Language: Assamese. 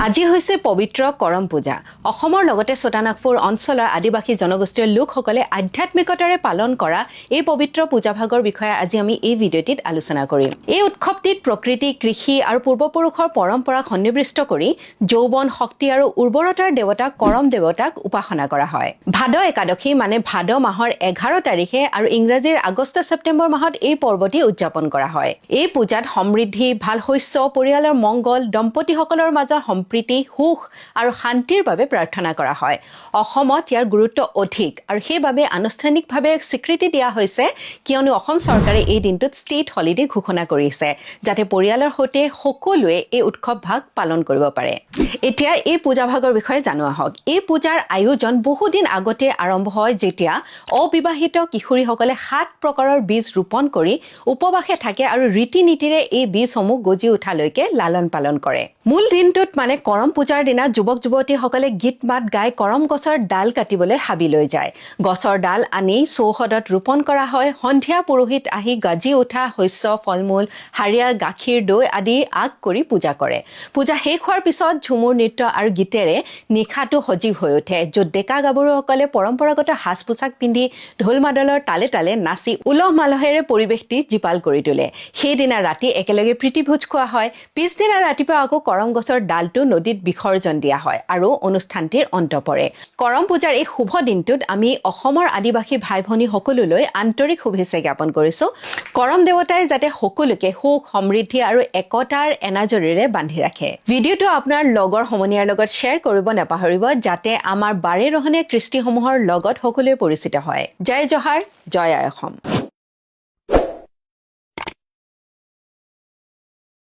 আজি হৈছে পবিত্ৰ কৰম পূজা। অসমৰ লগতে চটানাগপুৰ অঞ্চলৰ আদিবাসী জনগোষ্ঠীৰ লোকসকলে আধ্যাত্মিকতাৰে পালন কৰা এই পবিত্ৰ পূজাভাগৰ বিষয়ে আজি আমি এই ভিডিঅ'টিত আলোচনা কৰিম। এই উৎসৱটিত প্ৰকৃতি, কৃষি আৰু পূৰ্বপুৰুষৰ পৰম্পৰাক সন্নিৱিষ্ট কৰি যৌৱন, শক্তি আৰু উৰ্বৰতাৰ দেৱতা কৰম দেৱতাক উপাসনা কৰা হয়। ভাদ একাদশী মানে ভাদ মাহৰ 11 তাৰিখে আৰু ইংৰাজীৰ আগষ্ট-ছেপ্টেম্বৰ মাহত এই পৰ্বটি উদযাপন কৰা হয়। এই পূজাত সমৃদ্ধি, ভাল শস্য, পৰিয়ালৰ মংগল, দম্পতীসকলৰ মাজত সম্প্ৰীতি, সুখ আৰু শান্তিৰ বাবে প্ৰাৰ্থনা কৰা হয়। অসমত ইয়াৰ গুৰুত্ব অধিক আৰু সেইবাবে আনুষ্ঠানিকভাৱে স্বীকৃতি দিয়া হৈছে, কিয়নো অসম চৰকাৰে এই দিনটোত ষ্টেট হলিডে ঘোষণা কৰিছে, যাতে পৰিয়ালৰ সৈতে সকলোৱে এই উৎসৱ ভাগ পালন কৰিব পাৰে। এতিয়া এই পূজাভাগৰ বিষয়ে জানো আহক। এই পূজাৰ আয়োজন বহুদিন আগতে আৰম্ভ হয়, যেতিয়া অবিবাহিত কিশোৰীসকলে 7 প্ৰকাৰৰ বীজ ৰোপণ কৰি উপবাসে থাকে আৰু ৰীতি-নীতিৰে এই বীজসমূহ গজি উঠালৈকে লালন পালন কৰে। মূল দিনটোত মানে কৰম পূজাৰ দিনা যুৱক-যুৱতীসকলে গীত মাত গাই কৰম গছৰ ডাল কাটিবলৈ হাবি লৈ যায়। গছৰ ডাল আনি চৌহদত ৰোপণ কৰা হয়। সন্ধিয়া পুৰোহিত আহি গাজি উঠা শস্য, ফল-মূল, হাৰিয়া, গাখীৰ, দৈ আদি আগ কৰি পূজা কৰে। পূজা শেষ হোৱাৰ পিছত ঝুমুৰ নৃত্য আৰু গীতেৰে নিশাটো সজীৱ হৈ উঠে, য'ত ডেকা গাভৰুসকলে পৰম্পৰাগত সাজ-পোছাক পিন্ধি ঢোল মাদলৰ তালে তালে নাচি উলহ মালহেৰে পৰিৱেশটি জীপাল কৰি তোলে। সেইদিনা ৰাতি একেলগে প্ৰীতিভোজ খোৱা হয়। পিছদিনা ৰাতিপুৱা আকৌ কৰম গছৰ ডালটো নদীত বিসৰ্জন দিয়া হয় আৰু অনুষ্ঠানটিৰ অন্ত পৰে। কৰম পূজাৰ এই শুভ দিনটোত আমি অসমৰ আদিবাসী ভাই-ভনী সকলোলৈ আন্তৰিক শুভেচ্ছা জ্ঞাপন কৰিছোঁ। কৰম দেৱতাই যাতে সকলোকে সুখ, সমৃদ্ধি আৰু একতাৰ এনাজৰীৰে বান্ধি ৰাখে। ভিডিঅ'টো আপোনাৰ লগৰ সমনীয়াৰ লগত শ্বেয়াৰ কৰিব নাপাহৰিব, যাতে আমাৰ বাৰেৰহণীয়া কৃষ্টিসমূহৰ লগত সকলোৱে পৰিচিত হয়। জয় জহাৰ, জয় আই অসম।